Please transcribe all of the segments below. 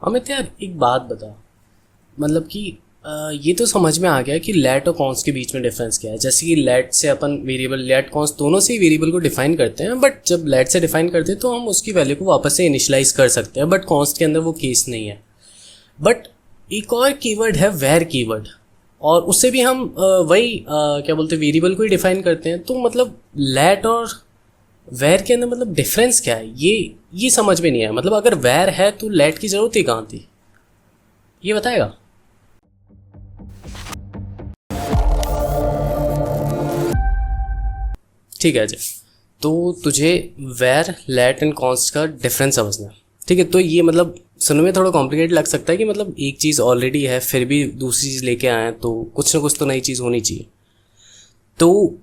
अमित यार एक बात बता। मतलब कि ये तो समझ में आ गया कि लेट और कॉन्स के बीच में डिफरेंस क्या है। जैसे कि लेट से अपन वेरिएबल लेट कॉन्स दोनों से ही वेरिएबल को डिफाइन करते हैं, बट जब लेट से डिफाइन करते हैं तो हम उसकी वैल्यू को वापस से इनिशियलाइज कर सकते हैं, बट कॉन्स के अंदर वो केस नहीं है। बट एक और कीवर्ड है वेर कीवर्ड, और उससे भी हम क्या बोलते हैं, वेरिएबल को ही डिफाइन करते हैं। तो मतलब लेट और वेर के अंदर मतलब डिफरेंस क्या है, ये समझ में नहीं आया। मतलब अगर वेर है तो लेट की ज़रूरत ही कहाँ थी, ये बताएगा? ठीक है अजय, तो तुझे वेर लेट एंड कॉन्स्ट का डिफरेंस समझना है। ठीक है, तो ये मतलब सुनने में थोड़ा कॉम्प्लिकेटेड लग सकता है कि मतलब एक चीज़ ऑलरेडी है फिर भी दूसरी चीज़ लेके आए हैं, तो कुछ ना कुछ तो नई चीज़ होनी चाहिए। तो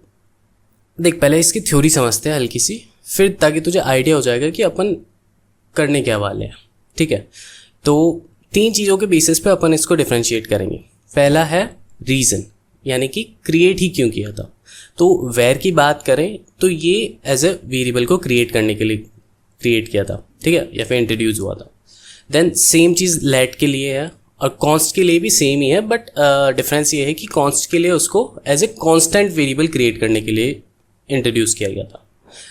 देख, पहले इसकी थ्योरी समझते हैं हल्की सी, फिर ताकि तुझे आइडिया हो जाएगा कि अपन करने क्या वाले हैं। ठीक है, तो 3 चीज़ों के बेसिस पे अपन इसको डिफ्रेंशिएट करेंगे। पहला है रीज़न, यानी कि क्रिएट ही क्यों किया था। तो वेर की बात करें तो ये एज ए वेरिएबल को क्रिएट करने के लिए क्रिएट किया था, ठीक है, या फिर इंट्रोड्यूस हुआ था। देन सेम चीज़ लेट के लिए है और कॉन्स्ट के लिए भी सेम ही है, बट डिफरेंस ये है कि कॉन्स्ट के लिए उसको as a constant variable create करने के लिए इंट्रोड्यूस किया गया था।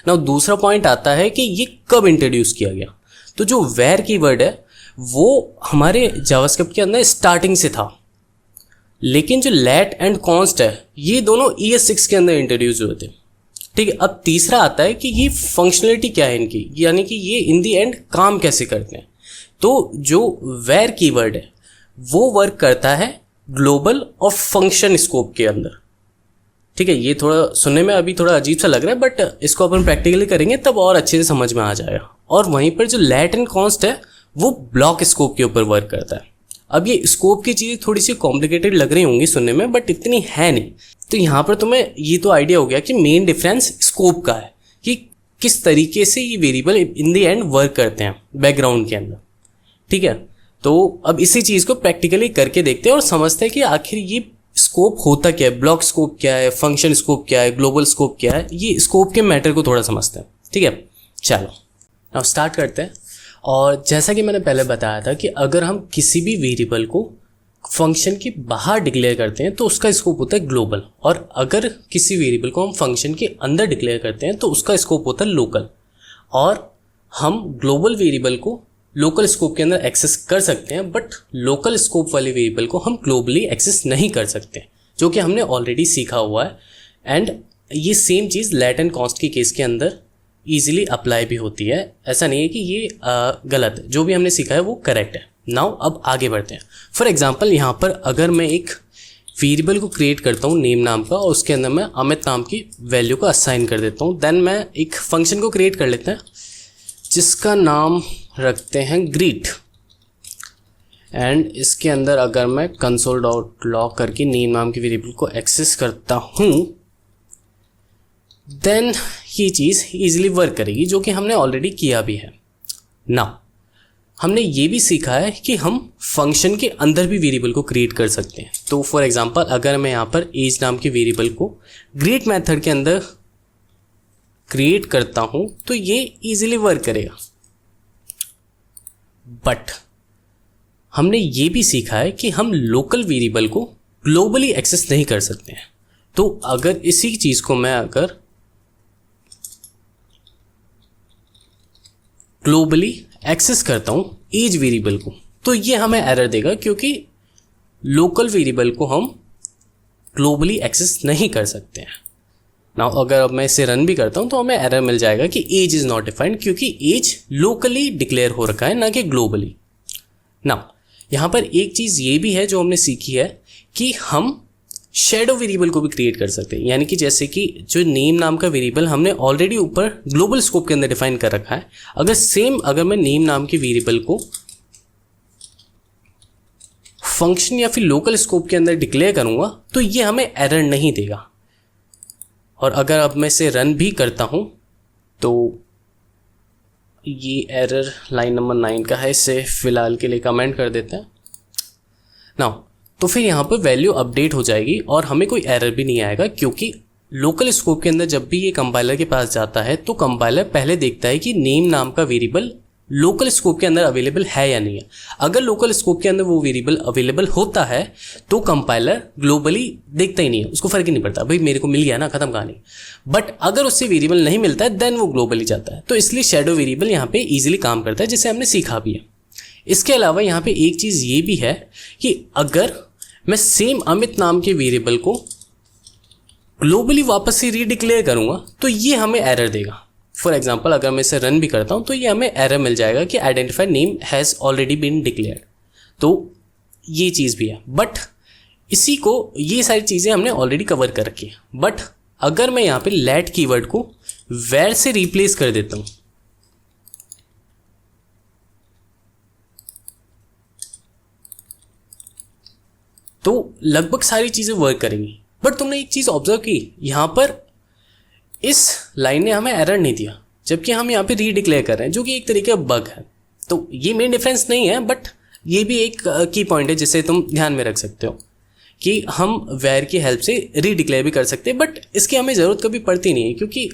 नाउ दूसरा पॉइंट आता है कि ये कब इंट्रोड्यूस किया गया। तो जो वेर की वर्ड है वो हमारे जावास्क्रिप्ट के अंदर स्टार्टिंग से था, लेकिन जो लेट एंड कॉन्स्ट है ये दोनों ES6 के अंदर इंट्रोड्यूस हुए थे। ठीक है, अब तीसरा आता है कि ये फंक्शनलिटी क्या है इनकी, यानी कि ये इन दी एंड काम कैसे करते हैं। तो जो वेर कीवर्ड है वो वर्क करता है ग्लोबल और फंक्शन स्कोप के अंदर। ठीक है, ये थोड़ा सुनने में अभी थोड़ा अजीब सा लग रहा है, बट इसको अपन प्रैक्टिकली करेंगे तब और अच्छे से समझ में आ जाएगा। और वहीं पर जो लेट एंड कॉन्स्ट है वो ब्लॉक स्कोप के ऊपर वर्क करता है। अब ये स्कोप की चीज़ें थोड़ी सी कॉम्प्लिकेटेड लग रही होंगी सुनने में, बट इतनी है नहीं। तो यहाँ पर तुम्हें ये तो आइडिया हो गया कि मेन डिफरेंस स्कोप का है कि किस तरीके से ये variable in the end work करते हैं बैकग्राउंड के अंदर। ठीक है, तो अब इसी चीज़ को प्रैक्टिकली करके देखते हैं और समझते हैं कि आखिर ये स्कोप होता क्या है, ब्लॉक स्कोप क्या है, फंक्शन स्कोप क्या है, ग्लोबल स्कोप क्या है। ये स्कोप के मैटर को थोड़ा समझते हैं। ठीक है, चलो अब स्टार्ट करते हैं। और जैसा कि मैंने पहले बताया था कि अगर हम किसी भी वेरिएबल को फंक्शन के बाहर डिक्लेयर करते हैं तो उसका स्कोप होता है ग्लोबल, और अगर किसी वेरिएबल को हम फंक्शन के अंदर डिक्लेयर करते हैं तो उसका स्कोप होता है लोकल। और हम ग्लोबल वेरिएबल को लोकल स्कोप के अंदर एक्सेस कर सकते हैं, बट लोकल स्कोप वाले वेरिएबल को हम ग्लोबली एक्सेस नहीं कर सकते, जो कि हमने ऑलरेडी सीखा हुआ है। एंड ये सेम चीज़ लेट एंड कॉन्स्ट के केस के अंदर ईजिली अप्लाई भी होती है। ऐसा नहीं है कि ये गलत है, जो भी हमने सीखा है वो करेक्ट है। नाउ अब आगे बढ़ते हैं। फॉर एग्जांपल यहाँ पर अगर मैं एक वेरिएबल को क्रिएट करता हूँ नेम नाम का, और उसके अंदर मैं अमित नाम की वैल्यू को असाइन कर देता हूँ। देन मैं एक फंक्शन को क्रिएट कर लेते हैं जिसका नाम रखते हैं ग्रीट। एंड इसके अंदर अगर मैं console.log करके नेम नाम की वेरिएबल को एक्सेस करता हूँ, देन ये चीज़ ईजिली वर्क करेगी, जो कि हमने ऑलरेडी किया भी है। नाउ हमने ये भी सीखा है कि हम फंक्शन के अंदर भी वेरिएबल को क्रिएट कर सकते हैं। तो फॉर एग्जांपल अगर मैं यहाँ पर एज नाम की वेरिएबल को ग्रीट मेथड के अंदर क्रिएट करता हूँ तो ये ईजिली वर्क करेगा। बट हमने ये भी सीखा है कि हम लोकल वेरिएबल को ग्लोबली एक्सेस नहीं कर सकते हैं। तो अगर इसी चीज़ को मैं अगर ग्लोबली एक्सेस करता हूँ एज वेरिएबल को, तो ये हमें एरर देगा, क्योंकि लोकल वेरिएबल को हम ग्लोबली एक्सेस नहीं कर सकते हैं। नाउ अगर अब मैं इसे रन भी करता हूँ तो हमें एरर मिल जाएगा कि एज इज़ नॉट डिफाइंड, क्योंकि एज लोकली डिक्लेयर हो रखा है, ना कि ग्लोबली। नाउ यहाँ पर एक चीज़ ये भी है जो हमने सीखी है कि हम शेडो वेरिएबल को भी क्रिएट कर सकते हैं। यानी कि जैसे कि जो नेम नाम का वेरिएबल हमने ऑलरेडी ऊपर ग्लोबल स्कोप के अंदर डिफाइन कर रखा है, अगर मैं नेम नाम के वेरिएबल को फंक्शन या फिर लोकल स्कोप के अंदर डिक्लेयर करूंगा तो ये हमें एरर नहीं देगा। और अगर अब मैं इसे रन भी करता हूं तो ये एरर लाइन नंबर 9 का है, इसे फिलहाल के लिए कमेंट कर देते हैं। नाउ तो फिर यहाँ पर वैल्यू अपडेट हो जाएगी और हमें कोई एरर भी नहीं आएगा, क्योंकि लोकल स्कोप के अंदर जब भी ये कंपाइलर के पास जाता है तो कंपाइलर पहले देखता है कि नेम नाम का वेरिएबल लोकल स्कोप के अंदर अवेलेबल है या नहीं है। अगर लोकल स्कोप के अंदर वो वेरिएबल अवेलेबल होता है तो कंपाइलर ग्लोबली देखता ही नहीं है, उसको फर्क ही नहीं पड़ता, भाई मेरे को मिल गया ना, खत्म कहानी। बट अगर उससे वेरिएबल नहीं मिलता है देन वो ग्लोबली जाता है। तो इसलिए शैडो वेरिएबल यहाँ पे इजीली काम करता है, जिसे हमने सीखा भी है। इसके अलावा यहाँ पे एक चीज़ ये भी है कि अगर मैं सेम अमित नाम के वेरिएबल को ग्लोबली वापस से रीडिक्लेयर करूँगा तो ये हमें एरर देगा। फॉर एग्जाम्पल अगर मैं इसे रन भी करता हूँ तो ये हमें एरर मिल जाएगा कि identify name has already been declared. तो ये चीज़ भी है, बट इसी को ये सारी चीज़ें हमने ऑलरेडी कवर कर रखी है। बट अगर मैं यहाँ पे लेट कीवर्ड को वेर से रिप्लेस कर देता हूँ तो लगभग सारी चीज़ें वर्क करेंगी। बट तुमने एक चीज़ ऑब्जर्व की, यहाँ पर इस लाइन ने हमें एरर नहीं दिया जबकि हम यहाँ पे रीडिक्लेयर कर रहे हैं, जो कि एक तरीके का बग है। तो ये मेन डिफरेंस नहीं है, बट ये भी एक की पॉइंट है जिसे तुम ध्यान में रख सकते हो कि हम वेर की हेल्प से रीडिक्लेयर भी कर सकते हैं। बट इसकी हमें ज़रूरत कभी पड़ती नहीं है, क्योंकि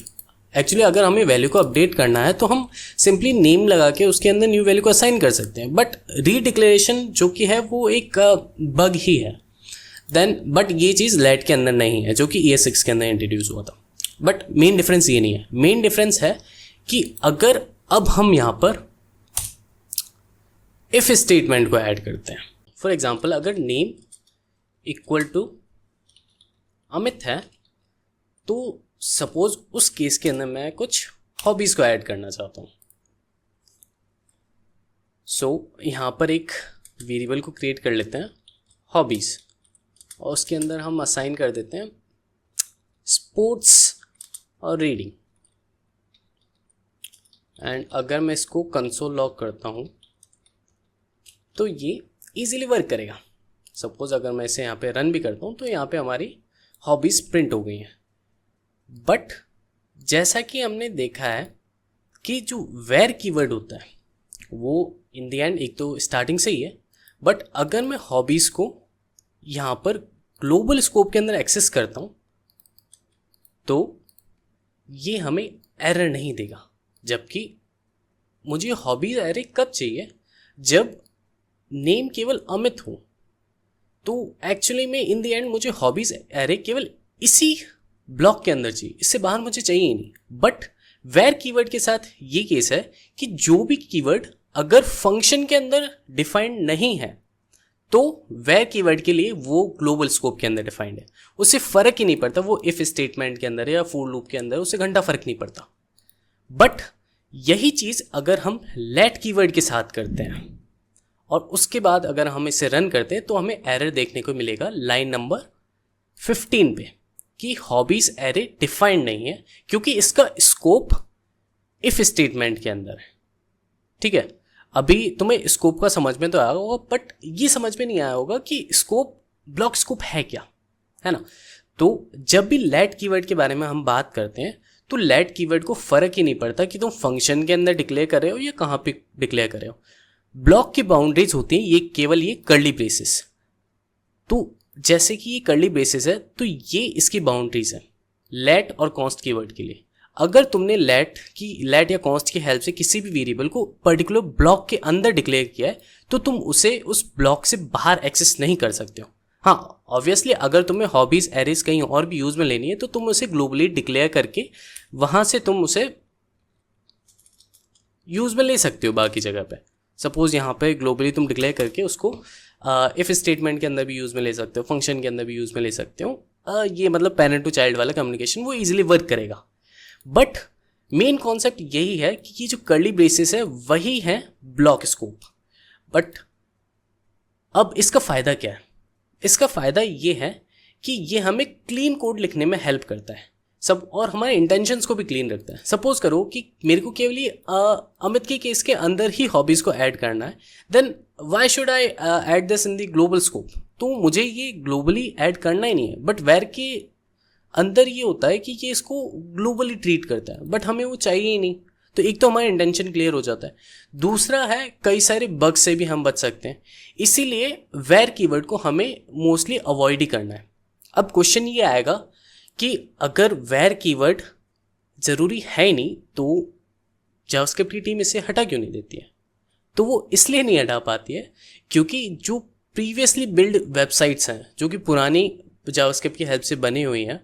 एक्चुअली अगर हमें वैल्यू को अपडेट करना है तो हम सिंपली नेम लगा के उसके अंदर न्यू वैल्यू को असाइन कर सकते हैं। बट रीडिक्लेरेशन जो कि है वो एक बग ही है देन। बट ये चीज़ लेट के अंदर नहीं है जो कि ES6 के अंदर इंट्रोड्यूस हुआ था। बट मेन डिफरेंस ये नहीं है, मेन डिफरेंस है कि अगर अब हम यहाँ पर इफ स्टेटमेंट को ऐड करते हैं, फॉर एग्जांपल अगर नेम इक्वल टू अमित है तो सपोज उस केस के अंदर मैं कुछ हॉबीज़ को ऐड करना चाहता हूँ। सो यहाँ पर एक वेरिएबल को क्रिएट कर लेते हैं हॉबीज़, और उसके अंदर हम असाइन कर देते हैं स्पोर्ट्स और रीडिंग। एंड अगर मैं इसको कंसोल लॉग करता हूँ तो ये इजीली वर्क करेगा। सपोज अगर मैं इसे यहाँ पे रन भी करता हूँ तो यहाँ पे हमारी हॉबीज़ प्रिंट हो गई हैं। बट जैसा कि हमने देखा है कि जो वेर कीवर्ड होता है वो इन द एंड एक तो स्टार्टिंग से ही है, बट अगर मैं हॉबीज़ को यहाँ पर ग्लोबल स्कोप के अंदर एक्सेस करता हूँ तो ये हमें एरर नहीं देगा। जबकि मुझे हॉबीज एरे कब चाहिए, जब नेम केवल अमित हो। तो एक्चुअली में इन द एंड मुझे हॉबीज एरे केवल इसी ब्लॉक के अंदर चाहिए, इससे बाहर मुझे चाहिए ही नहीं। बट वेर कीवर्ड के साथ ये केस है कि जो भी कीवर्ड अगर फंक्शन के अंदर डिफाइंड नहीं है तो वेर कीवर्ड के लिए वो ग्लोबल स्कोप के अंदर डिफाइंड है, उससे फ़र्क ही नहीं पड़ता वो इफ स्टेटमेंट के अंदर या फॉर लूप के अंदर, उससे घंटा फ़र्क नहीं पड़ता। बट यही चीज़ अगर हम लेट कीवर्ड के साथ करते हैं और उसके बाद अगर हम इसे रन करते हैं तो हमें एरर देखने को मिलेगा लाइन नंबर 15 पे कि हॉबीज़ एरे डिफाइंड नहीं है, क्योंकि इसका स्कोप इफ स्टेटमेंट के अंदर है। ठीक है, अभी तुम्हें स्कोप का समझ में तो आया होगा, बट ये समझ में नहीं आया होगा कि स्कोप ब्लॉक स्कोप है क्या, है ना। तो जब भी लेट कीवर्ड के बारे में हम बात करते हैं तो लेट कीवर्ड को फ़र्क ही नहीं पड़ता कि तुम फंक्शन के अंदर डिक्लेयर कर रहे हो या कहाँ पे डिक्लेयर कर रहे हो। ब्लॉक की बाउंड्रीज होती हैं ये केवल ये कर्ली ब्रेसेस। तो जैसे कि ये कर्ली ब्रेसेस है तो ये इसकी बाउंड्रीज है लेट और कॉन्स्ट कीवर्ड के लिए। अगर तुमने लेट या कॉन्स्ट की हेल्प से किसी भी वेरिएबल को पर्टिकुलर ब्लॉक के अंदर डिक्लेयर किया है तो तुम उसे उस ब्लॉक से बाहर एक्सेस नहीं कर सकते हो। हाँ, ऑब्वियसली अगर तुम्हें हॉबीज़ एरेज कहीं और भी यूज़ में लेनी है तो तुम उसे ग्लोबली डिक्लेयर करके वहाँ से तुम उसे यूज़ में ले सकते हो बाकी जगह पे। सपोज़ यहाँ पे ग्लोबली तुम डिक्लेयर करके उसको इफ स्टेटमेंट के अंदर भी यूज़ में ले सकते हो, फंक्शन के अंदर भी यूज़ में ले सकते हो। ये मतलब पेरेंट टू चाइल्ड वाला कम्युनिकेशन वो ईजिली वर्क करेगा। बट मेन कॉन्सेप्ट यही है कि ये जो कर्ली ब्रेसेस है वही है ब्लॉक स्कोप। बट अब इसका फ़ायदा क्या है? इसका फ़ायदा ये है कि ये हमें क्लीन कोड लिखने में हेल्प करता है सब, और हमारे इंटेंशंस को भी क्लीन रखता है। सपोज करो कि मेरे को केवल ये अमित के केस के अंदर ही हॉबीज़ को ऐड करना है, then why should I add this in the global scope. तो मुझे ये ग्लोबली ऐड करना ही नहीं है। बट वेर के अंदर ये होता है कि ये इसको ग्लोबली ट्रीट करता है, बट हमें वो चाहिए ही नहीं। तो एक तो हमारा इंटेंशन क्लियर हो जाता है, दूसरा है कई सारे बग से भी हम बच सकते हैं। इसीलिए वेर कीवर्ड को हमें मोस्टली अवॉइड ही करना है। अब क्वेश्चन ये आएगा कि अगर वेर कीवर्ड ज़रूरी है ही नहीं तो जावास्क्रिप्ट की टीम इसे हटा क्यों नहीं देती है? तो वो इसलिए नहीं हटा पाती है क्योंकि जो प्रीवियसली बिल्ड वेबसाइट्स हैं जो कि पुरानी जावास्क्रिप्ट की हेल्प से बनी हुई हैं,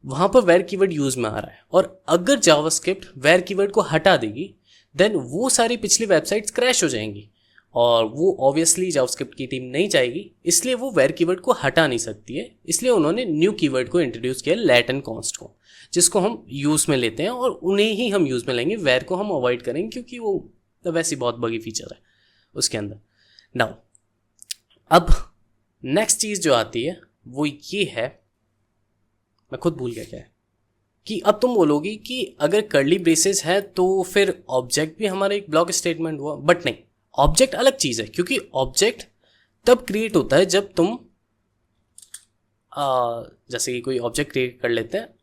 वहाँ पर वेर कीवर्ड यूज़ में आ रहा है। और अगर जावास्क्रिप्ट वेर कीवर्ड को हटा देगी देन वो सारी पिछली वेबसाइट्स क्रैश हो जाएंगी, और वो ऑब्वियसली जावास्क्रिप्ट की टीम नहीं चाहेगी, इसलिए वो वेर कीवर्ड को हटा नहीं सकती है। इसलिए उन्होंने न्यू कीवर्ड को इंट्रोड्यूस किया, लेट एंड कॉन्स्ट को, जिसको हम यूज़ में लेते हैं और उन्हें ही हम यूज़ में लेंगे। वेर को हम अवॉइड करेंगे क्योंकि वो वैसी बहुत बड़ी फीचर है उसके अंदर। नाउ अब नेक्स्ट चीज़ जो आती है वो ये है, मैं खुद भूल गया क्या है, कि अब तुम बोलोगी कि अगर कर्ली ब्रेसेस है तो फिर ऑब्जेक्ट भी हमारा एक ब्लॉक स्टेटमेंट हुआ। बट नहीं, ऑब्जेक्ट अलग चीज़ है, क्योंकि ऑब्जेक्ट तब क्रिएट होता है जब तुम जैसे कि कोई ऑब्जेक्ट क्रिएट कर लेते हैं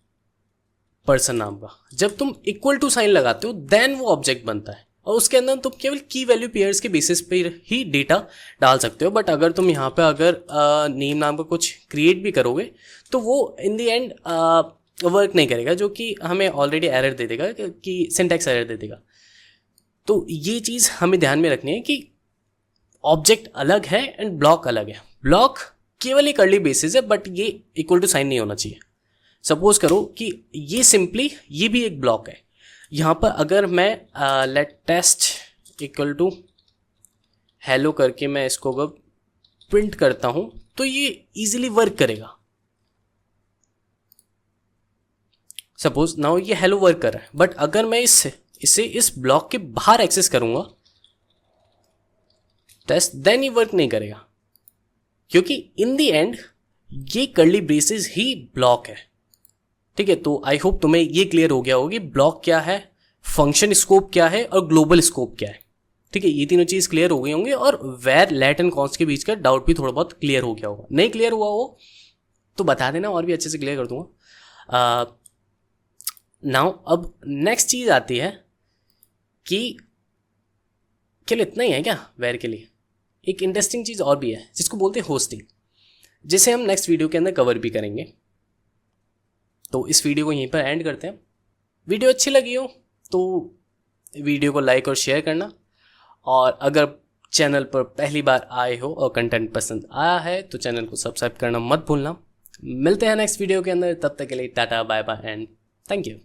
पर्सन नाम का, जब तुम इक्वल टू साइन लगाते हो देन वो ऑब्जेक्ट बनता है, और उसके अंदर तुम केवल की वैल्यू पेयर्स के बेसिस पे ही डेटा डाल सकते हो। बट अगर तुम यहाँ पे अगर नेम नाम का कुछ क्रिएट भी करोगे तो वो इन द एंड वर्क नहीं करेगा, जो कि हमें ऑलरेडी एरर दे देगा, कि सिंटैक्स एरर दे देगा। तो ये चीज़ हमें ध्यान में रखनी है कि ऑब्जेक्ट अलग है एंड ब्लॉक अलग है। ब्लॉक केवल एक अर्ली बेसिस है, बट ये इक्वल टू साइन नहीं होना चाहिए। सपोज करो कि ये सिंपली ये भी एक ब्लॉक है। यहाँ पर अगर मैं let test equal to hello करके मैं इसको अगर प्रिंट करता हूँ तो ये इजीली वर्क करेगा। सपोज नाउ ये हेलो वर्क कर रहा है, बट अगर मैं इसे इस ब्लॉक के बाहर एक्सेस करूंगा टेस्ट, देन ये वर्क नहीं करेगा, क्योंकि इन द एंड ये कर्ली ब्रेसेस ही ब्लॉक है। ठीक है, तो आई होप तुम्हें ये क्लियर हो गया होगा कि ब्लॉक क्या है, फंक्शन स्कोप क्या है और ग्लोबल स्कोप क्या है। ठीक है, ये तीनों चीज क्लियर हो गई होंगे, और वेर लेट एंड कॉन्स्ट के बीच का डाउट भी थोड़ा बहुत क्लियर हो गया होगा। नहीं क्लियर हुआ हो तो बता देना, और भी अच्छे से क्लियर कर दूंगा। नाउ अब नेक्स्ट चीज आती है कि केवल इतना ही है क्या वेर के लिए? एक इंटरेस्टिंग चीज़ और भी है जिसको बोलते हैं होस्टिंग, जिसे हम नेक्स्ट वीडियो के अंदर कवर भी करेंगे। तो इस वीडियो को यहीं पर एंड करते हैं। वीडियो अच्छी लगी हो तो वीडियो को लाइक और शेयर करना, और अगर चैनल पर पहली बार आए हो और कंटेंट पसंद आया है तो चैनल को सब्सक्राइब करना मत भूलना। मिलते हैं नेक्स्ट वीडियो के अंदर, तब तक के लिए tata bye bye and thank you.